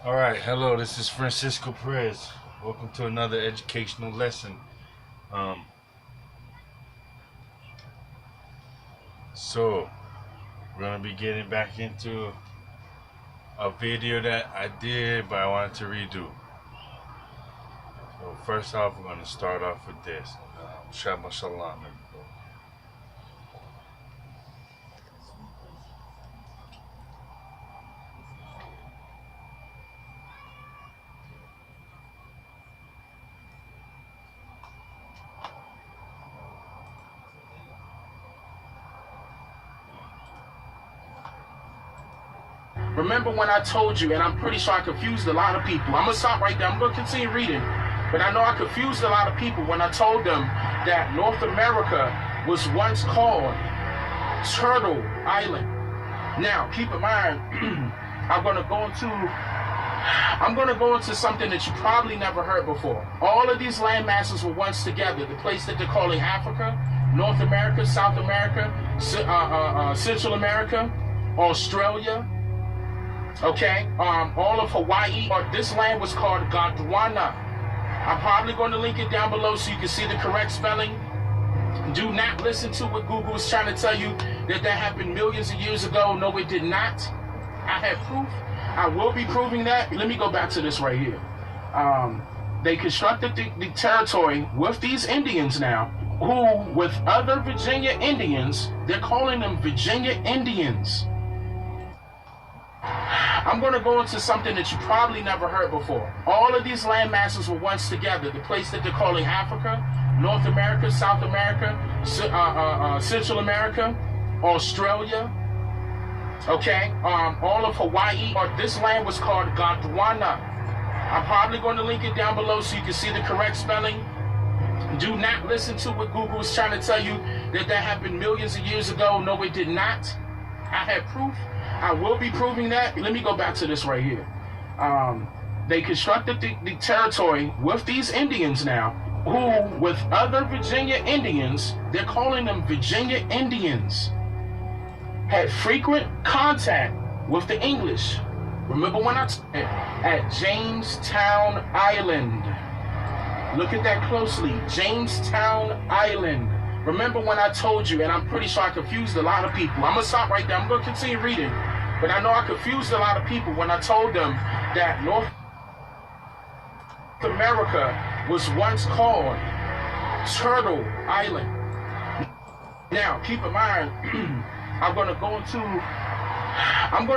All right, hello. This is Francisco Perez. Welcome to another educational lesson. Um, so we're gonna be getting back into a video that I did, but I wanted to redo. So first off, we're gonna start off with this. Shabbat Shalom, everybody. Remember when I told you, and I'm pretty sure I confused a lot of people. I'm going to stop right there. I'm going to continue reading. But I know I confused a lot of people when I told them that North America was once called Turtle Island. Now, keep in mind, I'm going to go into something that you probably never heard before. All of these land masses were once together. The place that they're calling Africa, North America, South America, Central America, Australia, okay, all of Hawaii. This land was called Gondwana. I'm probably going to link it down below so you can see the correct spelling. Do not listen to what Google is trying to tell you that happened millions of years ago. No, it did not. I have proof. I will be proving that. Let me go back to this right here. They constructed the territory with these Indians now, who, with other Virginia Indians, they're calling them Virginia Indians. I'm going to go into something that you probably never heard before. All of these land masses were once together. The place that they're calling Africa, North America, South America, Central America, Australia, okay, all of Hawaii. This land was called Gondwana. I'm probably going to link it down below so you can see the correct spelling. Do not listen to what Google is trying to tell you that happened millions of years ago. No, it did not. I have proof. I will be proving that. Let me go back to this right here. They constructed the territory with these Indians now, who, with other Virginia Indians, they're calling them Virginia Indians, had frequent contact with the English. Remember when I said at Jamestown Island. Look at that closely. Jamestown Island. Remember when I told you, and I'm pretty sure I confused a lot of people. I'm going to stop right there. I'm going to continue reading. But I know I confused a lot of people when I told them that North America was once called Turtle Island. Now, keep in mind, I'm going to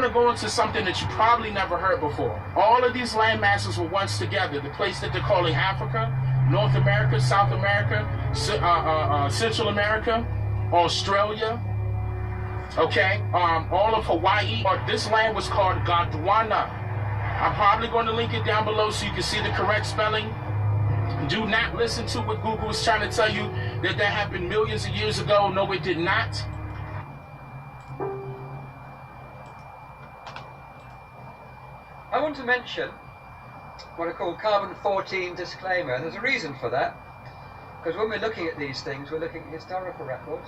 go into something that you probably never heard before. All of these land masses were once together. The place that they're calling Africa, North America, South America, Central America, Australia, okay, all of Hawaii. This land was called Gondwana. I'm probably going to link it down below so you can see the correct spelling. Do not listen to what Google is trying to tell you that happened millions of years ago. No, it did not. I want to mention what I call carbon-14 disclaimer. There's a reason for that, because when we're looking at these things, we're looking at historical records.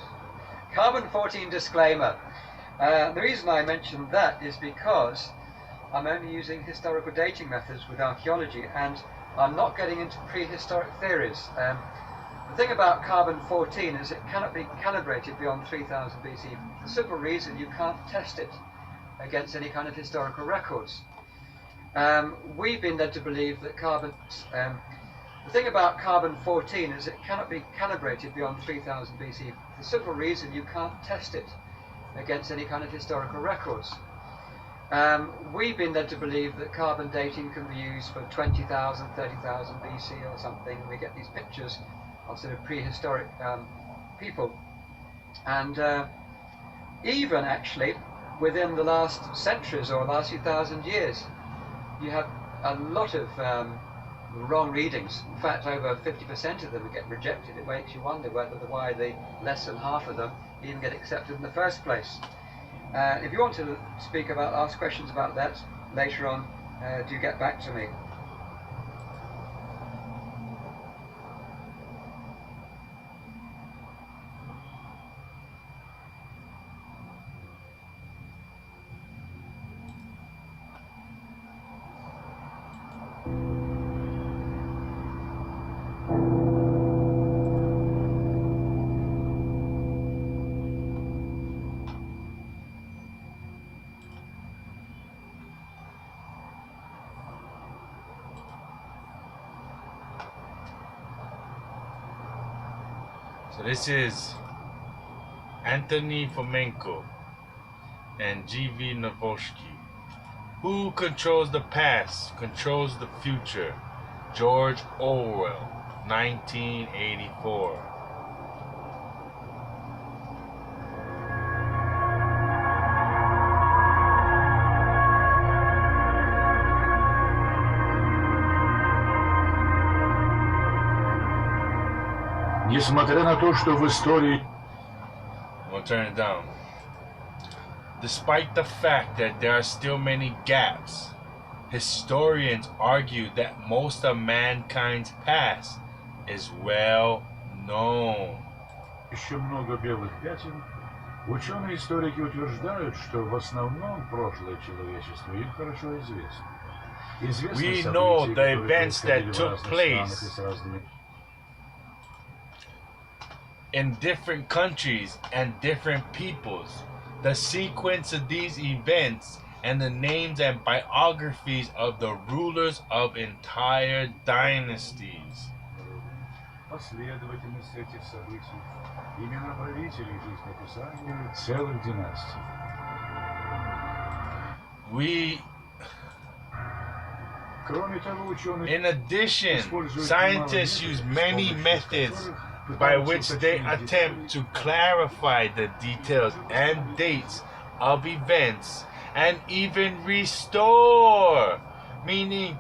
Carbon-14 disclaimer. The reason I mentioned that is because I'm only using historical dating methods with archaeology, and I'm not getting into prehistoric theories. The thing about carbon-14 is it cannot be calibrated beyond 3000 BC. For the simple reason you can't test it against any kind of historical records. We've been led to believe that the thing about carbon-14 is it cannot be calibrated beyond 3000 BC. For the simple reason you can't test it against any kind of historical records. We've been led to believe that carbon dating can be used for 20,000, 30,000 BC or something. We get these pictures of sort of prehistoric people. And even actually within the last centuries or last few thousand years, you have a lot of wrong readings. In fact, over 50% of them get rejected. It makes you wonder why the less than half of them even get accepted in the first place. If you want to ask questions about that later on, do get back to me. So this is Anthony Famenko and G.V. Novoshky. Who controls the past, controls the future? George Orwell, 1984. Несмотря на то, что в истории... I'm gonna turn it down. Despite the fact that there are still many gaps, historians argue that most of mankind's past is well known. еще много белых пятен, ученые-историки утверждают, что в основном прошлое человечества им хорошо известно. We know the events that took place in different countries and different peoples. The sequence of these events and the names and biographies of the rulers of entire dynasties. Последовательность этих событий, имена правителей, жизнеописания целых династий. In addition, scientists use many methods by which they attempt to clarify the details and dates of events and even restore, meaning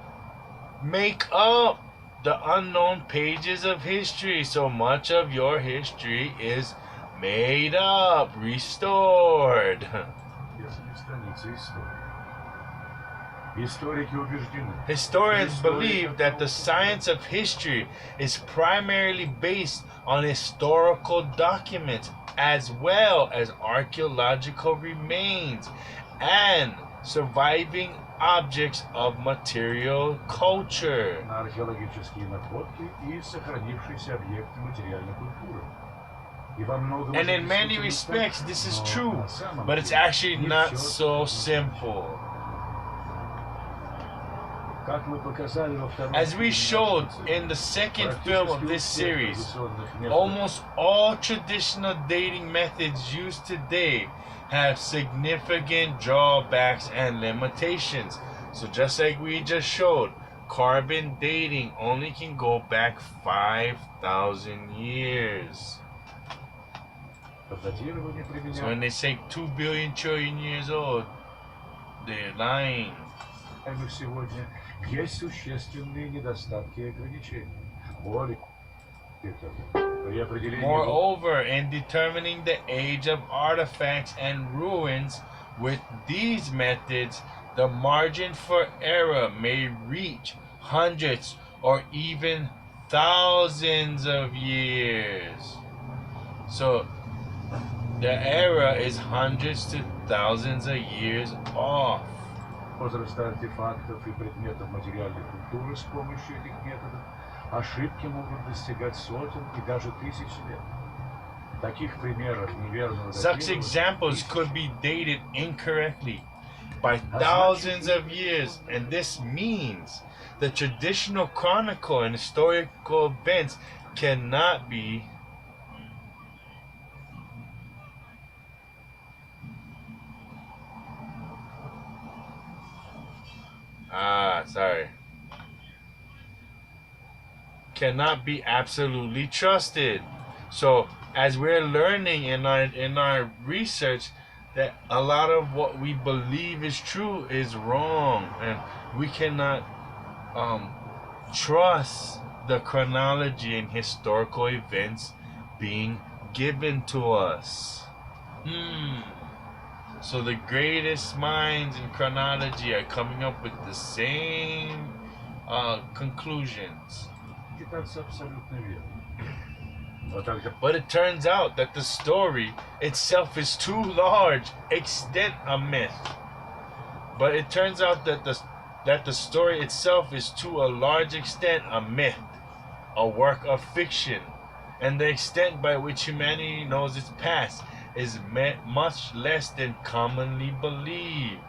make up the unknown pages of history. So much of your history is made up, restored. Historians believe that the science of history is primarily based on historical documents as well as archaeological remains and surviving objects of material culture. And in many respects this is true, but it's actually not so simple. As we showed in the second film of this series, almost all traditional dating methods used today have significant drawbacks and limitations. So just like we just showed, carbon dating only can go back 5,000 years. So when they say 2 billion trillion years old, they're lying. Есть существенные недостатки и ограничения. Moreover, in determining the age of artifacts and ruins with these methods, the margin for error may reach hundreds or even thousands of years. So the error is hundreds to thousands of years off. Возраста артефактов и предметов материальной культуры с помощью этих методов ошибки могут достигать сотен и даже тысяч лет. Таких примеров неверного Such examples could be dated incorrectly by thousands of years, and this means the traditional chronicle and historical events cannot be cannot be absolutely trusted. So as we're learning in our research that a lot of what we believe is true is wrong, and we cannot trust the chronology and historical events being given to us. So the greatest minds in chronology are coming up with the same conclusions. But it turns out that the story itself is too large extent a myth. But it turns out that the story itself is to a large extent a myth, a work of fiction, and the extent by which humanity knows its past is much less than commonly believed.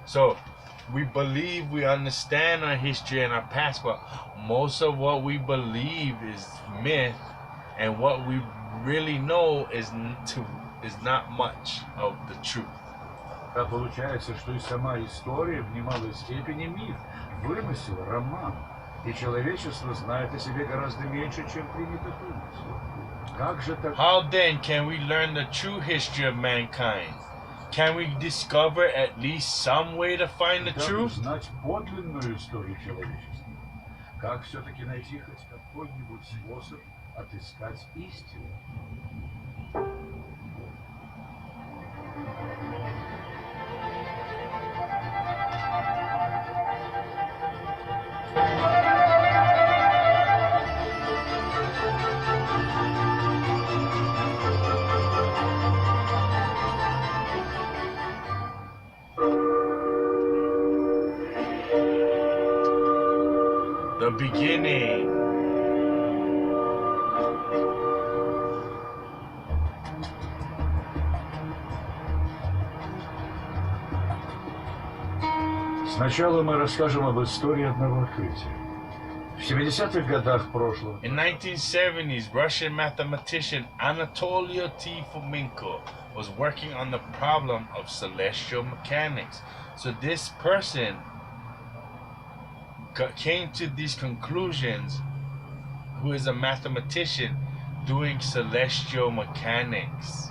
So we believe we understand our history and our past, but most of what we believe is myth and what we really know is not much of the truth. А получается, что и сама история в немалой степени миф, вымысел, роман. И человечество знает о себе гораздо меньше, чем принято думать. Как же так? How then can we learn the true history of mankind? Can we discover at least some way to find the Как truth? узнать подлинную историю человечества? Как все-таки найти хоть какой-нибудь способ отыскать истину? The beginning. Сначала мы расскажем об истории одного открытия. В 70-х годах прошлого In 1970s, Russian mathematician Anatoly Famenko was working on the problem of celestial mechanics. So this person came to these conclusions, who is a mathematician doing celestial mechanics.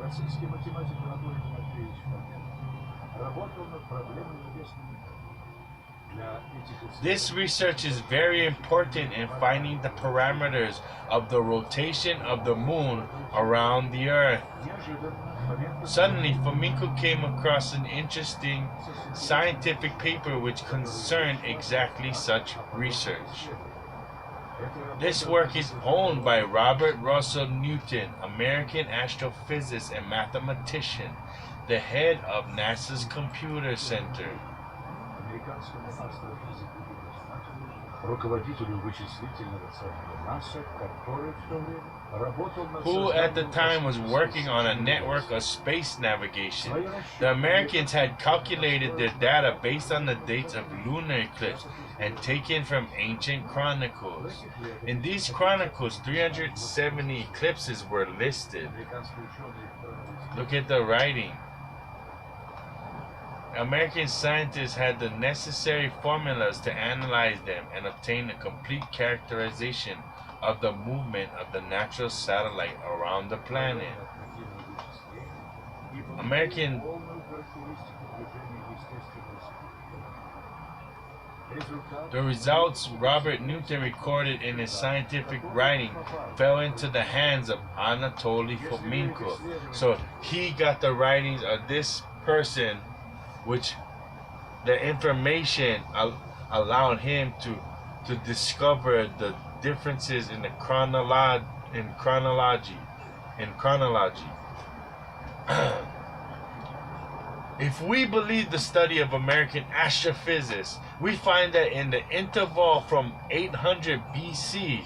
российский математик Анатолий Фоменко работал над проблемой небесной металлургии. Для этих This research is very important in finding the parameters of the rotation of the moon around the Earth. неожиданно Фоменко Suddenly, Famenko came across an interesting scientific paper which concerned exactly such research. This work is owned by Robert Russell Newton, American astrophysicist and mathematician, the head of NASA's Computer Center, американскому астрофизику и познателю, руководителю вычислительного центра НАСА, который в то время работал над who at the созданием time was working on a космической network of цивилизации. space navigation. The Americans had calculated their data based on the dates of lunar eclipse and taken from ancient chronicles. In these chronicles, 370 eclipses were listed. Американские ученые Look at the writing. American scientists had the necessary formulas to analyze them and obtain a complete characterization of the movement of the natural satellite around the planet. American The results Robert Newton recorded in his scientific writing fell into the hands of Anatoly Famenko. So he got the writings of this person, which the information allowed him to discover the differences in the chronology. If we believe the study of American astrophysics, we find that in the interval from 800 BC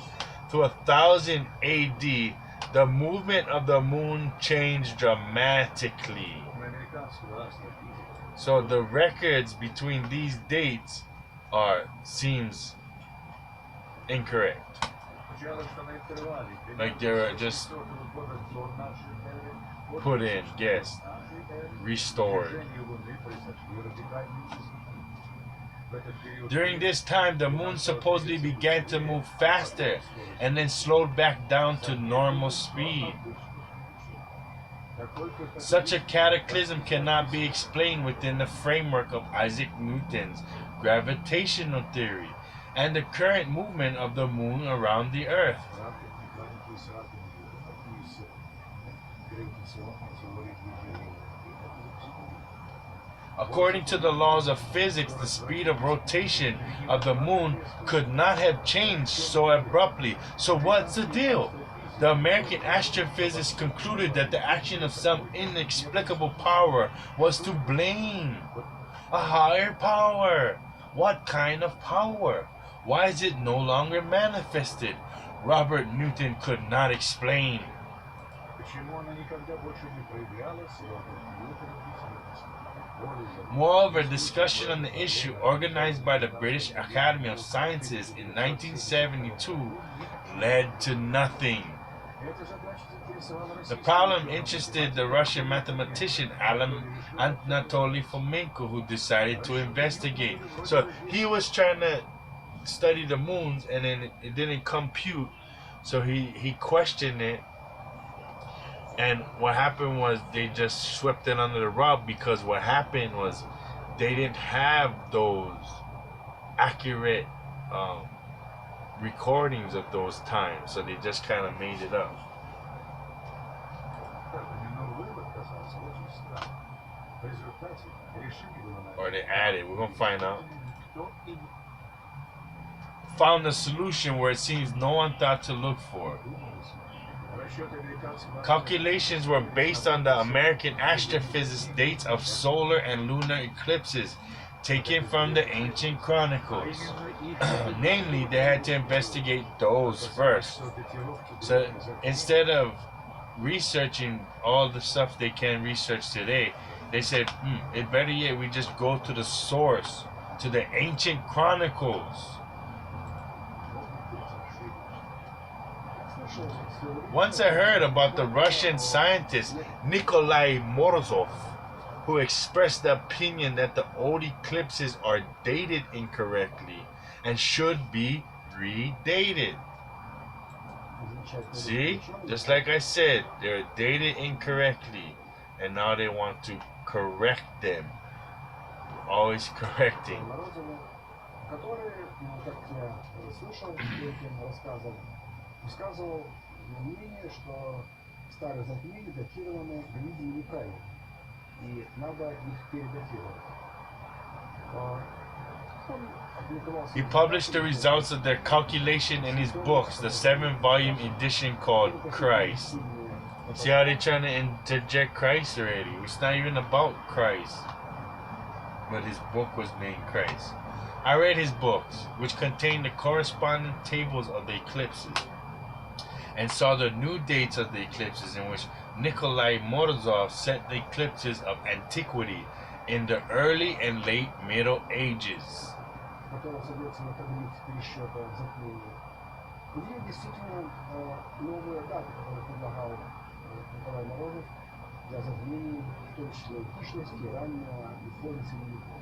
to 1000 AD, the movement of the moon changed dramatically. So the records between these dates seems incorrect. Like they're just put in, guessed, restored. During this time, the moon supposedly began to move faster and then slowed back down to normal speed. Such a cataclysm cannot be explained within the framework of Isaac Newton's gravitational theory and the current movement of the moon around the Earth. According to the laws of physics, the speed of rotation of the moon could not have changed so abruptly. So what's the deal? The American astrophysicists concluded that the action of some inexplicable power was to blame. A higher power. What kind of power? Why is it no longer manifested? Robert Newton could not explain. Moreover, discussion on the issue organized by the British Academy of Sciences in 1972 led to nothing. Эта задача заинтересовала The российскую problem ученых. interested the Russian mathematician Anatoly Famenko, who decided to investigate. So he was trying to study the moons, and then it didn't compute. So he questioned it, and what happened was they just swept it under the rug, because what happened was they didn't have those accurate recordings of those times, so they just kind of made it up. Но вывод казался очень странным. В результате решение было найдено. Or they added. We're gonna find out. Кто и Found a solution where it seems no one thought to look for. думалось. Расчеты американцев Calculations were based on the American astrophysicist dates of solar and lunar eclipses taken from the ancient chronicles. Namely, they had to investigate those first. So instead of researching all the stuff they can research today, they said, it better yet we just go to the source, to the ancient chronicles. Once I heard about the Russian scientist Nikolai Morozov, who expressed the opinion that the old eclipses are dated incorrectly and should be redated. See, just like I said, they're dated incorrectly, and now they want to correct them. Always correcting. Морозову, который, как я слышал, этим рассказом, высказывал мнение, что старые затмения датированы, видимо, неправильно, и надо их передатировать. Он опубликовал He published the results of their calculation in his books, the 7-volume edition called Christ. See how they're trying to interject Christ already? It's not even about Christ. But his book was named Christ. I read his books, which contained the corresponding tables of the eclipses, and saw the new dates of the eclipses in which Nikolai Morozov set the eclipses of antiquity in the early and late Middle Ages. который садится на таблице пересчета затмений. В ней действительно новые даты, которые предлагал Николай Морозов для затмений, в том числе античности, раннего и фона средневековья.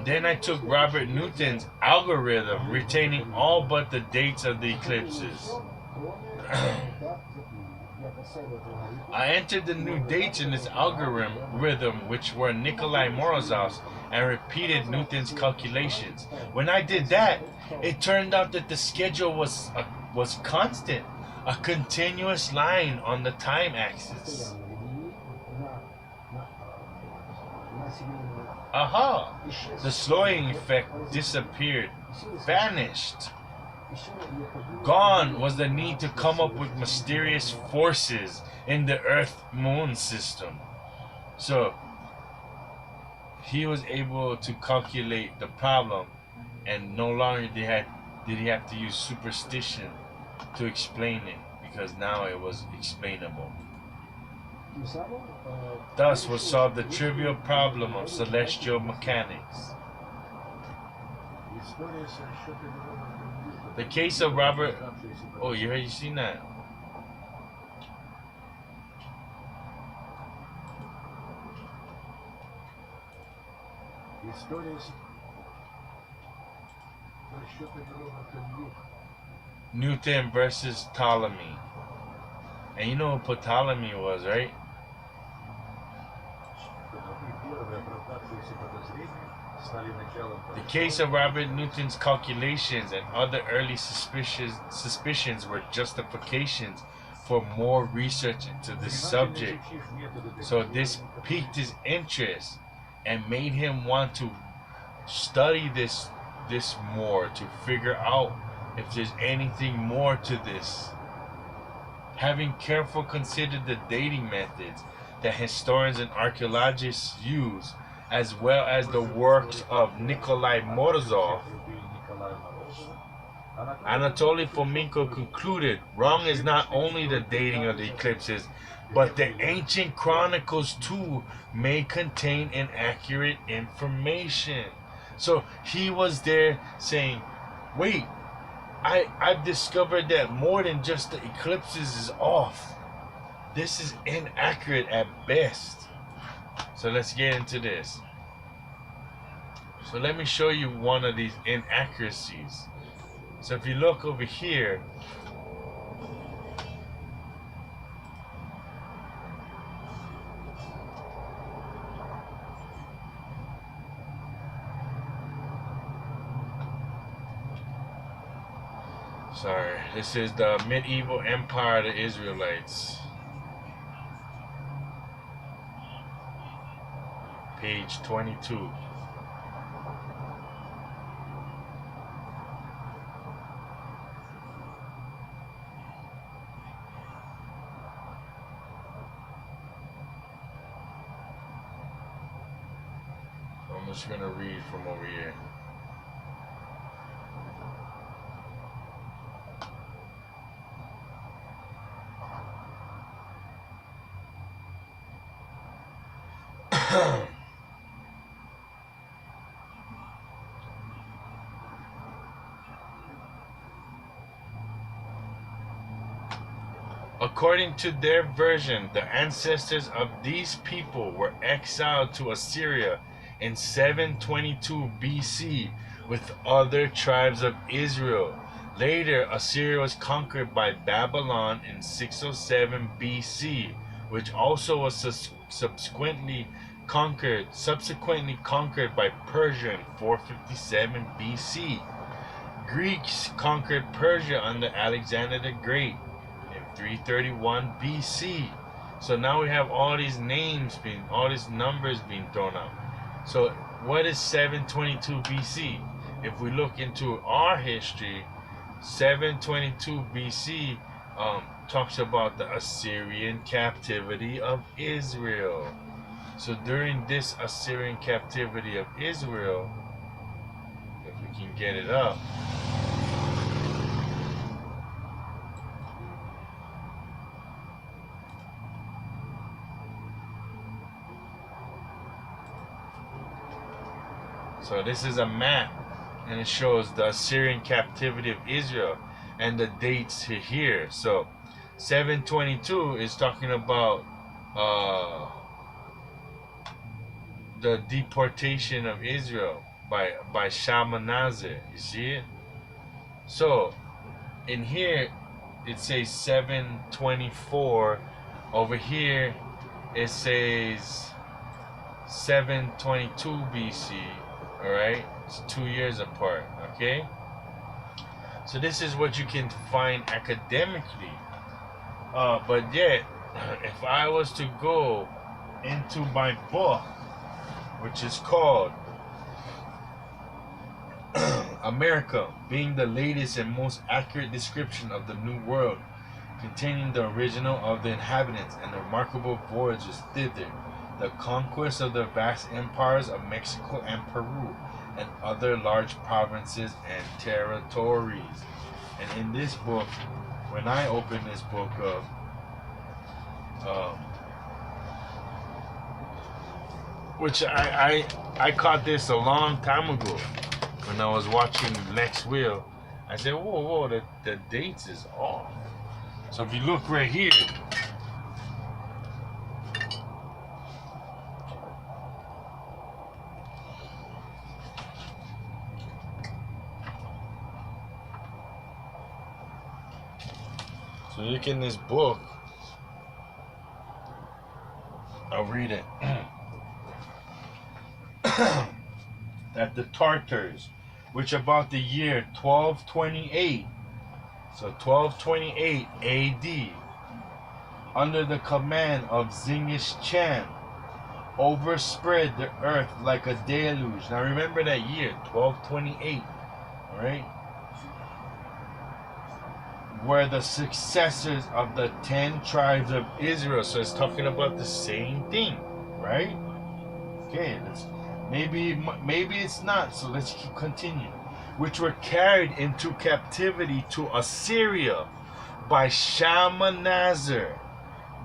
Then I took Robert Newton's algorithm, retaining all but the dates of the eclipses. I entered the new dates in this algorithm, which were Nikolai Morozov's, and repeated Newton's calculations. When I did that, it turned out that the schedule was constant, a continuous line on the time axis. Aha! The slowing effect disappeared, vanished. Gone was the need to come up with mysterious forces in the Earth-Moon system. So, he was able to calculate the problem, and no longer did he have to use superstition to explain it, because now it was explainable. Thus was solved the trivial problem of celestial mechanics. The case of Robert... Oh, you seen that? Newton versus Ptolemy. And you know who Ptolemy was, right? The case of Robert Newton's calculations and other early suspicions were justifications for more research into this subject. So this piqued his interest and made him want to study this more, to figure out if there's anything more to this. Having carefully considered the dating methods that historians and archaeologists use, as well as the works of Nikolai Morozov, Anatoly Famenko concluded wrong is not only the dating of the eclipses, but the ancient chronicles too may contain inaccurate information. So he was there saying, wait, I've discovered that more than just the eclipses is off. This is inaccurate at best. So let's get into this. So let me show you one of these inaccuracies. So if you look over here, sorry, this is the medieval empire of the Israelites. Page 22. I'm just going to read from over here. According to their version, the ancestors of these people were exiled to Assyria in 722 BC with other tribes of Israel. Later, Assyria was conquered by Babylon in 607 BC, which also was subsequently conquered by Persia in 457 BC. Greeks conquered Persia under Alexander the Great in 331 BC. So now we have all these numbers being thrown out. So what is 722 BC? If we look into our history, 722 BC talks about the Assyrian captivity of Israel. So during this Assyrian captivity of Israel, if we can get it up, so this is a map, and it shows the Assyrian captivity of Israel and the dates here. So 722 is talking about the deportation of Israel by Shalmaneser. You see it? So in here it says 724. Over here it says 722 BC. Alright, it's 2 years apart. Okay, so this is what you can find academically, but yet if I was to go into my book, which is called America, being the latest and most accurate description of the New World, containing the original of the inhabitants and the remarkable voyages thither, the conquest of the vast empires of Mexico and Peru, and other large provinces and territories. And in this book, when I open this book up, which I caught this a long time ago when I was watching Lex Wheel. I said, whoa, the dates is off. So if you look right here, so look in this book, I'll read it. That the Tartars, which about the year 1228, so 1228 AD, under the command of Genghis Khan, overspread the earth like a deluge. Now remember that year, 1228, all right? Were the successors of the 10 tribes of Israel. So it's talking about the same thing, right? Okay, maybe it's not, so let's keep continuing. Which were carried into captivity to Assyria by Shalmaneser.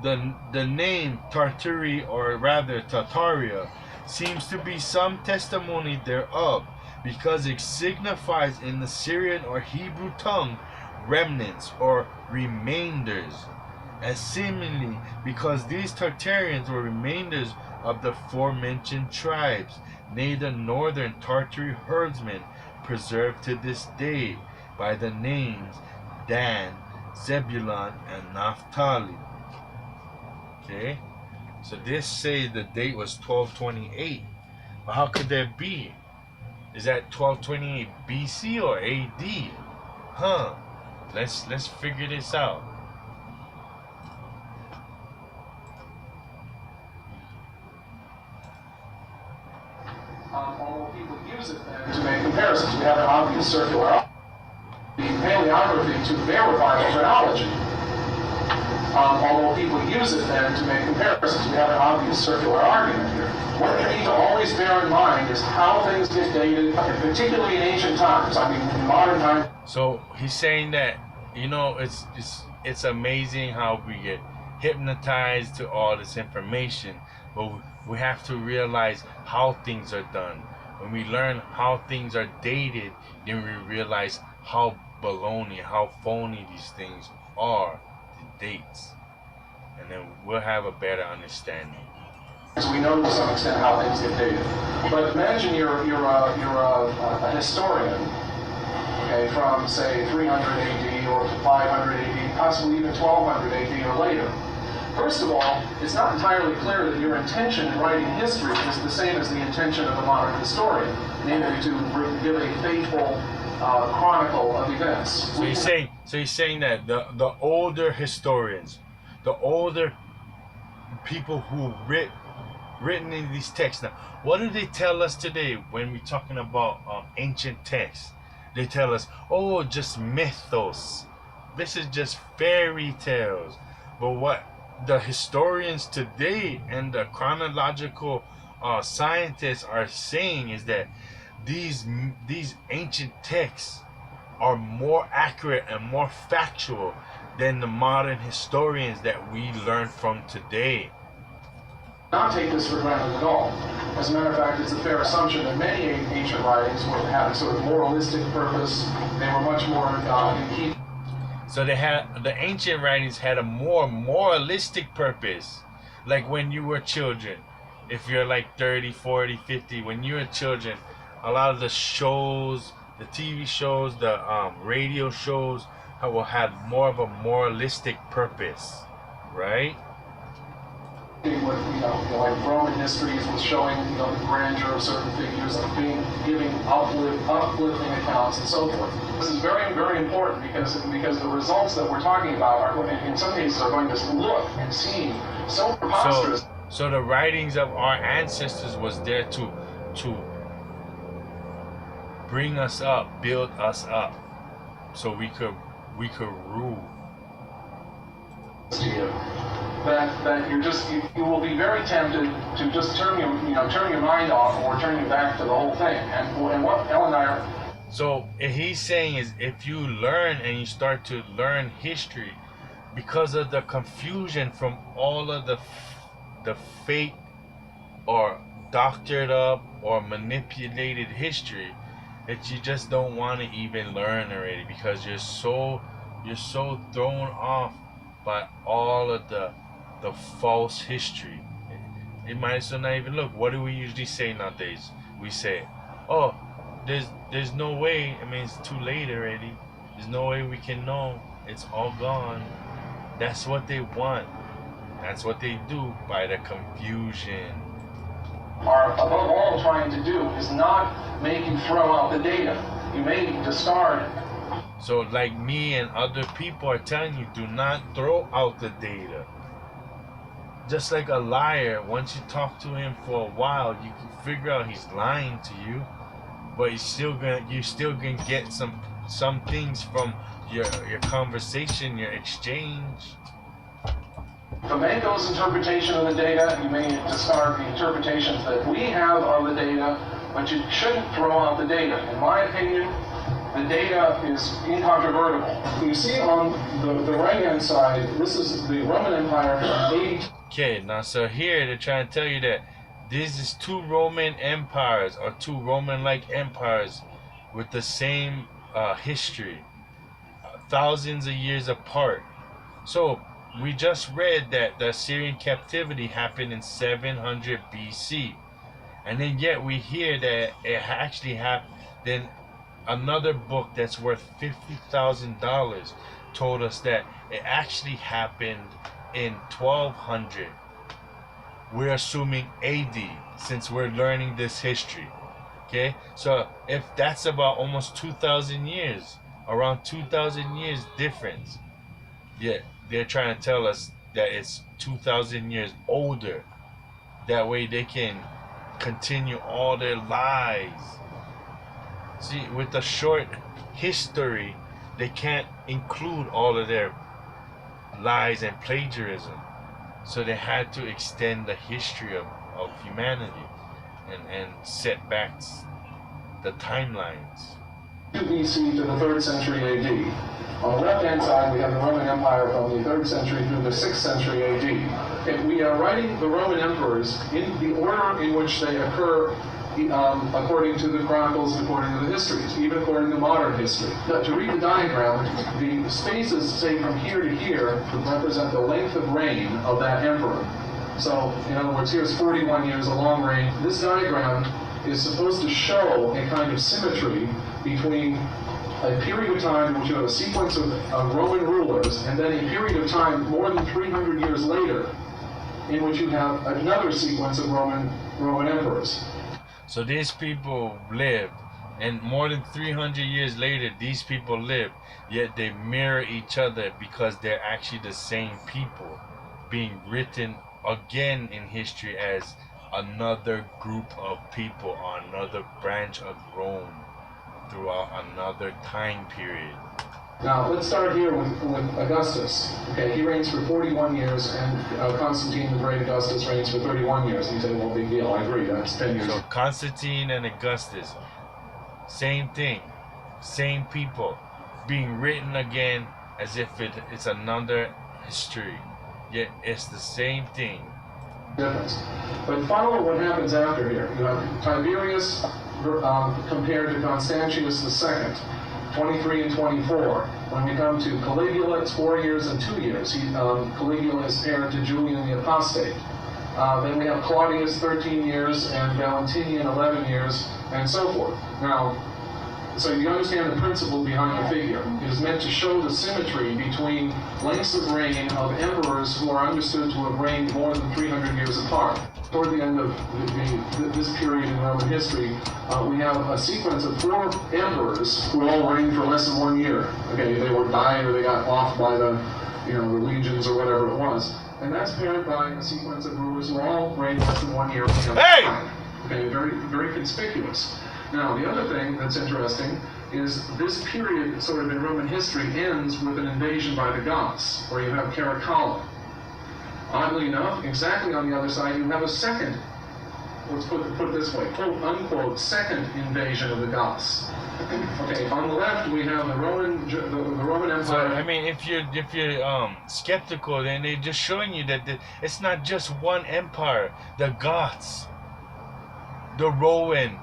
The name Tartary, or rather Tartaria, seems to be some testimony thereof, because it signifies in the Syrian or Hebrew tongue remnants or remainders, and seemingly because these Tartarians were remainders of the aforementioned tribes, nay, the northern Tartary herdsmen, preserved to this day by the names Dan, Zebulun, and Naphtali. Okay, so this says the date was 1228, but how could that be? Is that 1228 BC or AD? Huh? Let's figure this out. Although people use it then to make comparisons, we have an obvious circular paleography to verify the chronology. Although people use it then to make comparisons, we have an obvious circular argument here. What you need to always bear in mind is how things get dated, and particularly in ancient times. I mean, in modern times. So he's saying that, you know, it's amazing how we get hypnotized to all this information, but we have to realize how things are done. When we learn how things are dated, then we realize how baloney, how phony these things are, the dates, and then we'll have a better understanding. So we know to some extent how things get dated. But imagine you're a historian, okay, from say 300 AD or 500 AD, possibly even 1200 AD or later. First of all, it's not entirely clear that your intention in writing history is the same as the intention of a modern historian, namely to give a faithful chronicle of events. So he's saying that the older historians, the older people who written in these texts. Now, what do they tell us today when we're talking about ancient texts? They tell us, oh, just mythos. This is just fairy tales. But what the historians today and the chronological scientists are saying is that these ancient texts are more accurate and more factual than the modern historians that we learn from today. Not take this for granted at all. As a matter of fact, it's a fair assumption that many ancient writings had a sort of moralistic purpose. They were much more in keeping. So the ancient writings had a more moralistic purpose. Like when you were children, if you're like 30, 40, 50, when you were children, a lot of the shows, the TV shows, the radio shows will have more of a moralistic purpose, right? What, like Roman histories was showing, the grandeur of certain figures, giving uplifting accounts and so forth. This is very, very important because the results that we're talking about are, in some cases, are going to look and seem so preposterous. So the writings of our ancestors was there to bring us up, build us up, so we could rule. That you will be very tempted to just turn your mind off or turn you back to the whole thing. And what Ellen and I are. So he's saying is, if you learn and you start to learn history, because of the confusion from all of the fake or doctored up or manipulated history, that you just don't want to even learn already, because you're so thrown off by all of the false history. You might as well not even look. What do we usually say nowadays? We say, oh, there's no way. I mean, it's too late already. There's no way we can know. It's all gone. That's what they want. That's what they do by the confusion. Are above all trying to do is not make you throw out the data. You may discard it. So like me and other people are telling you, do not throw out the data. Just like a liar, once you talk to him for a while, you can figure out he's lying to you, but you're still gonna get some things from your conversation, your exchange. Famenko's interpretation of the data, you may discard the interpretations that we have of the data, but you shouldn't throw out the data. In my opinion, the data is incontrovertible. You see on the right-hand side, this is the Roman Empire from 80. Okay, now so here they're trying to tell you that this is two Roman empires or two Roman-like empires with the same history, thousands of years apart. So we just read that the Assyrian captivity happened in 700 BC, and then yet we hear that it actually happened. Then another book that's worth $50,000 told us that it actually happened in 1200. We're assuming AD since we're learning this history. Okay, so if that's about almost 2,000 years, around 2,000 years difference, yeah, they're trying to tell us that it's 2,000 years older. That way they can continue all their lies. See, with the short history, they can't include all of their lies and plagiarism. So they had to extend the history of humanity and set back the timelines. BC to the 3rd century AD. On the left-hand side, we have the Roman Empire from the 3rd century through the 6th century AD. And we are writing the Roman emperors in the order in which they occur according to the chronicles, according to the histories, even according to modern history. But to read the diagram, the spaces, say from here to here, represent the length of reign of that emperor. So, in other words, here's 41 years, a long reign. This diagram is supposed to show a kind of symmetry between a period of time in which you have a sequence of Roman rulers, and then a period of time more than 300 years later, in which you have another sequence of Roman emperors. So these people lived, and more than 300 years later, these people lived, yet they mirror each other because they're actually the same people being written again in history as another group of people, another branch of Rome throughout another time period. Now, let's start here with Augustus. Okay, he reigns for 41 years, and Constantine the Great Augustus reigns for 31 years. And you say, well, big deal, I agree, that's 10 years. So Constantine and Augustus, same thing, same people, being written again as if it's another history, yet it's the same thing. Difference. But follow what happens after here. You have Tiberius compared to Constantius II. 23 and 24. When we come to Caligula, it's 4 years and 2 years. Caligula is heir to Julian the Apostate. Then we have Claudius, 13 years, and Valentinian, 11 years, and so forth. Now, so you understand the principle behind the figure. It is meant to show the symmetry between lengths of reign of emperors who are understood to have reigned more than 300 years apart. Toward the end of this period in Roman history, we have a sequence of 4 emperors who all reigned for less than 1 year. Okay, they were died or they got off by the legions or whatever it was. And that's paired by a sequence of rulers who all reigned less than 1 year. Hey! Okay, very, very conspicuous. Now, the other thing that's interesting is this period, sort of in Roman history, ends with an invasion by the Goths, where you have Caracalla. Oddly enough, exactly on the other side, you have a second, let's put it this way, quote unquote, second invasion of the Goths. Okay, on the left we have the Roman Empire. So I mean, if you're skeptical, then they're just showing you that it's not just one empire. The Goths, the Roman,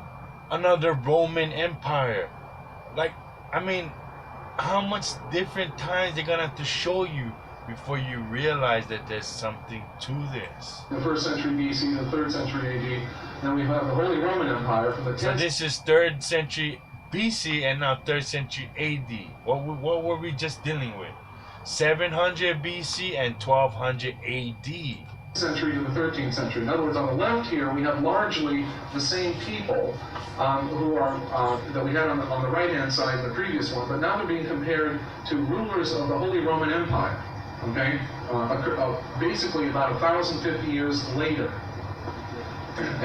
another Roman Empire. Like, I mean, how much different times they're gonna have to show you before you realize that there's something to this. The 1st century BC, the 3rd century AD, then we have the Holy Roman Empire from the 10th. So this is 3rd century BC and now 3rd century AD. What were we just dealing with? 700 BC and 1200 AD. Century to the 13th century. In other words, on the left here, we have largely the same people who are that we had on the right-hand side in the previous one, but now they're being compared to rulers of the Holy Roman Empire. Okay, basically about 1,050 years later,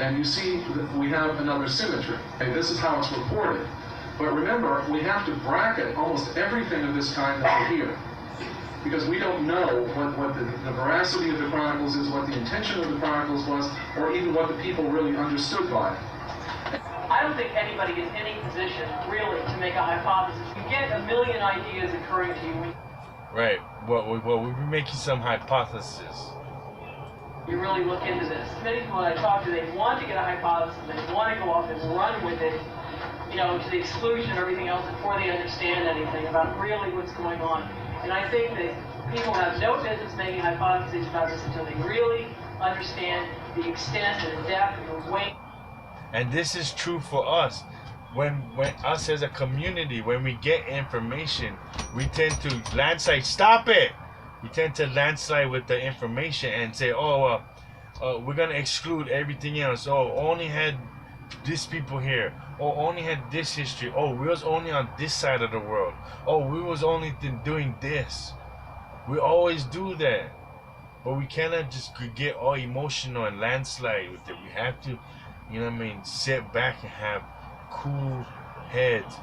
and you see that we have another symmetry. Okay, this is how it's reported. But remember, we have to bracket almost everything of this kind over here, because we don't know what the veracity of the chronicles is, what the intention of the chronicles was, or even what the people really understood by it. I don't think anybody is in any position, really, to make a hypothesis. You get a million ideas occurring to you. Right. Well, we'll be making some hypotheses. You really look into this. Many people that I talk to, they want to get a hypothesis, they want to go off and run with it, you know, to the exclusion of everything else before they understand anything about really what's going on. And I think that people have no business making hypotheses about this until they really understand the extent and the depth and the weight. And this is true for us. When us as a community, when we get information, we tend to landslide. Stop it! We tend to landslide with the information and say, oh, we're going to exclude everything else. Oh, only had this people here. Oh, only had this history. Oh, we was only on this side of the world. Oh, we was only doing this. We always do that. But we cannot just get all emotional and landslide with it. We have to, you know what I mean, sit back and have cool heads,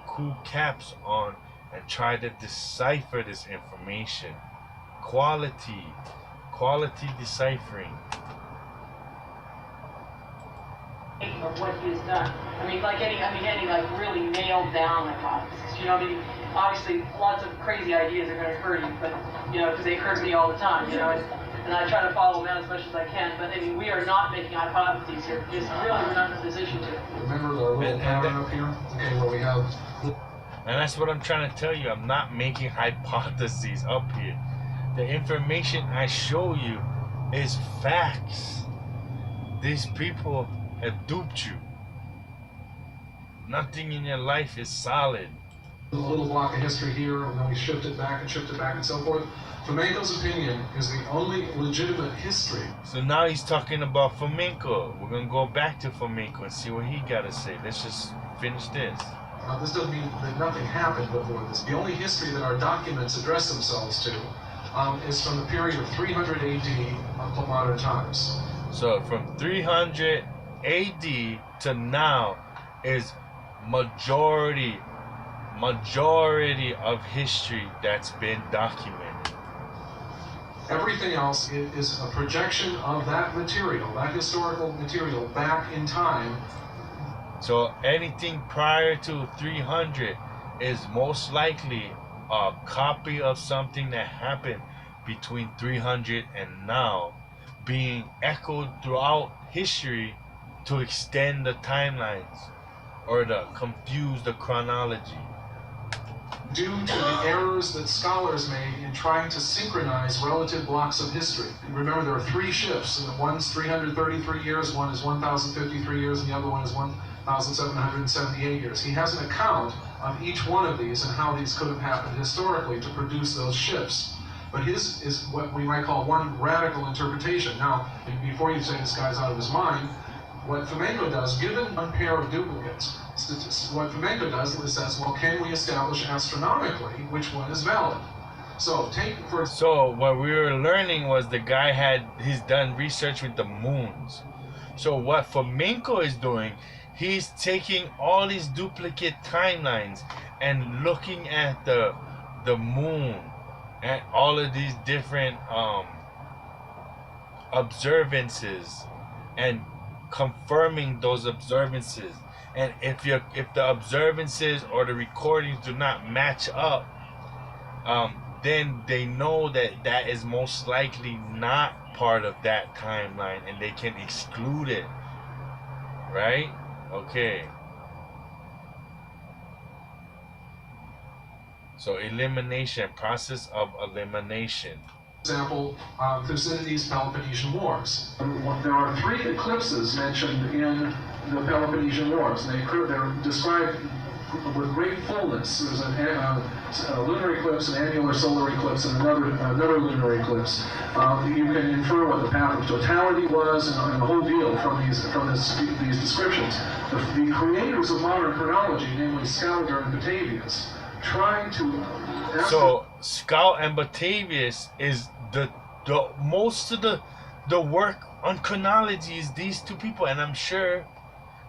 cool caps on, and try to decipher this information. Quality deciphering. Of what he has done. I mean, like any like really nailed down hypothesis. You know, I mean, obviously lots of crazy ideas are going to occur to you, but you know, because they occur to me all the time. You know, and I try to follow them out as much as I can. But I mean, we are not making hypotheses here. Just really, we're not in a position to. Remember the little pattern up here? Okay, where we have. And that's what I'm trying to tell you. I'm not making hypotheses up here. The information I show you is facts. These people have duped you. Nothing in your life is solid. A little block of history here, and then we shift it back and so forth. Famenko's opinion is the only legitimate history. So now he's talking about Famenko. We're going to go back to Famenko and see what he got to say. Let's just finish this. This doesn't mean that nothing happened before this. The only history that our documents address themselves to is from the period of 300 AD until modern times. So from 300 AD to now is majority of history that's been documented. Everything else is a projection of that material, that historical material, back in time. So anything prior to 300 is most likely a copy of something that happened between 300 and now, being echoed throughout history to extend the timelines or to confuse the chronology. Due to the errors that scholars made in trying to synchronize relative blocks of history. Remember, there are three shifts, and one's 333 years, one is 1,053 years, and the other one is 1,778 years. He has an account of each one of these and how these could have happened historically to produce those shifts. But his is what we might call one radical interpretation. Now, before you say this guy's out of his mind, what Famenko does, given one pair of duplicates, what Famenko does is says, well, can we establish astronomically which one is valid? So So what we were learning was the guy he's done research with the moons. So what Famenko is doing, he's taking all these duplicate timelines and looking at the moon and all of these different observances and confirming those observances. And if the observances or the recordings do not match up, then they know that is most likely not part of that timeline and they can exclude it. Right? Okay. So elimination, process of elimination. For example, Thucydides' Peloponnesian Wars. There are three eclipses mentioned in the Peloponnesian Wars. They're described with great fullness. There's a lunar eclipse, an annular solar eclipse, and another lunar eclipse. You can infer what the path of totality was and the whole deal from these descriptions. The creators of modern chronology, namely Scaliger and Batavius, trying to... So Scout and Batavius is the most of the work on chronology is these two people, and I'm sure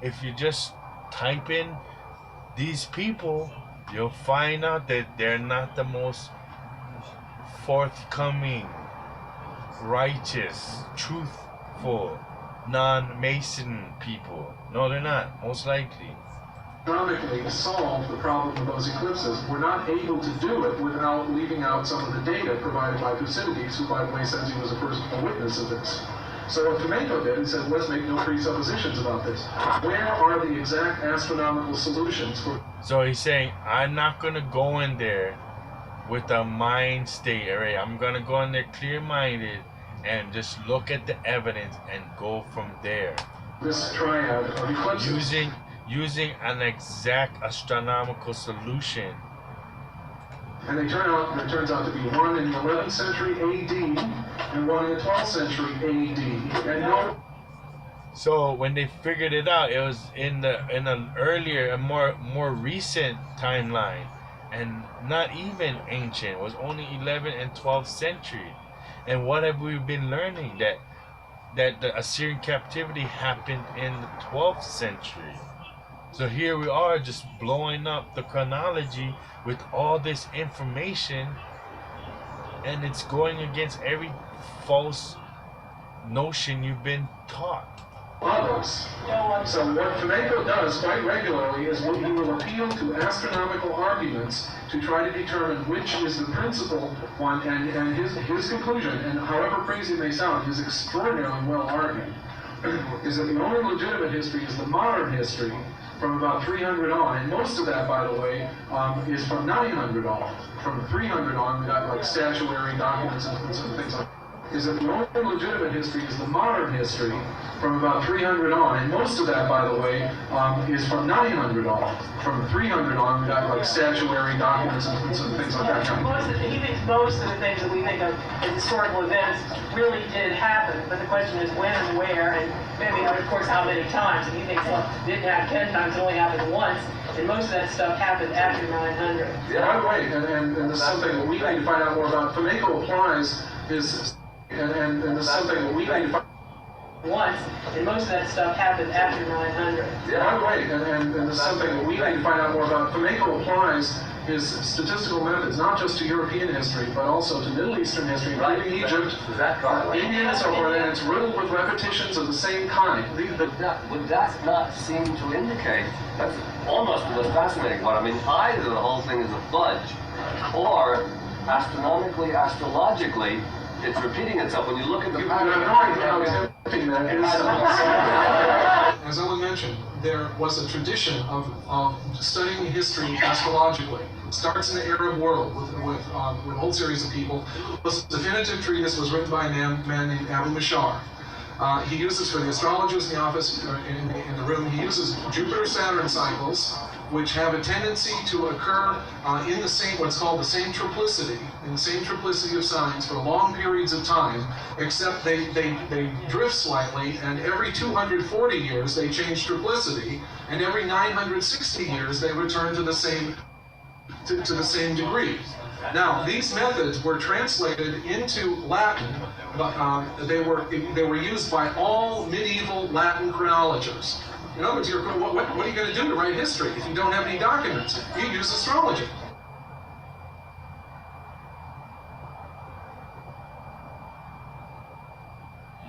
if you just type in these people, you'll find out that they're not the most forthcoming, righteous, truthful, non-Mason people. No, they're not, most likely. Astronomically solve the problem of those eclipses. We're not able to do it without leaving out some of the data provided by Thucydides, who, by the way, says he was a witness of this. So what Famenko did, he said, let's make no presuppositions about this. Where are the exact astronomical solutions for... So he's saying, I'm not going to go in there with a mind state, all right? I'm going to go in there clear-minded and just look at the evidence and go from there. This triad of eclipses. Using an exact astronomical solution. And it turns out to be one in the 11th century AD and one in the 12th century AD. And no. So when they figured it out, it was in an earlier, a more recent timeline, and not even ancient. It was only 11th and 12th century. And what have we been learning? That the Assyrian captivity happened in the 12th century. So here we are just blowing up the chronology with all this information, and it's going against every false notion you've been taught. Others. So what Famenko does quite regularly is he will appeal to astronomical arguments to try to determine which is the principal one, and his conclusion, and however crazy it may sound, is extraordinarily well argued, is that the only legitimate history is the modern history from about 300 on, and most of that, by the way, is from 900 on. From 300 on, we got like statuary documents and things like that. Is that the only legitimate history is the modern history from about 300 on, and most of that, by the way, is from 900 on. From 300 on, we got like statuary documents and things like that. He thinks most of the things that we think of as historical events really did happen, but the question is when and where, and maybe, of course, how many times. And he thinks, well, it didn't happen 10 times, it only happened once, and most of that stuff happened after 900. Yeah, by the way, and this is something that we need to find out more about. Famenko applies his... And this is something that we need to find once, and most of that stuff happened after 900. Yeah, by the way, and this is something that we need to find out more about. Famenko applies his statistical methods not just to European history, but also to Middle Eastern history, including Egypt, India, and so forth, and it's riddled with repetitions of the same kind. Would that not seem to indicate, that's almost the most fascinating part, I mean, either the whole thing is a fudge, or astronomically, astrologically, it's repeating itself when you look at the pattern. As Owen mentioned, there was a tradition of studying history astrologically. It starts in the Arab world with a whole series of people. This definitive treatise was written by a man named Abu Mashar. He uses, for the astrologers in the office, in the room, he uses Jupiter-Saturn cycles, which have a tendency to occur in the same, what's called the same triplicity, in the same triplicity of signs for long periods of time, except they drift slightly, and every 240 years they change triplicity, and every 960 years they return to the same degree. Now, these methods were translated into Latin, but they were used by all medieval Latin chronologists. In other words, what are you going to do to write history if you don't have any documents? You use astrology.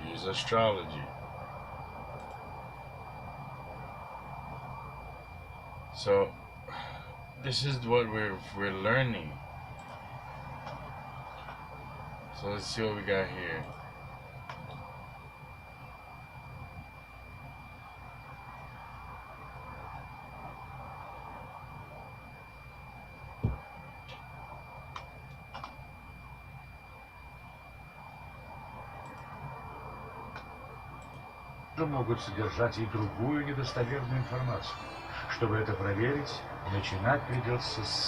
Use astrology. So, this is what we're learning. So let's see what we got here. Могут содержать и другую недостоверную информацию. Чтобы это проверить, начинать придется с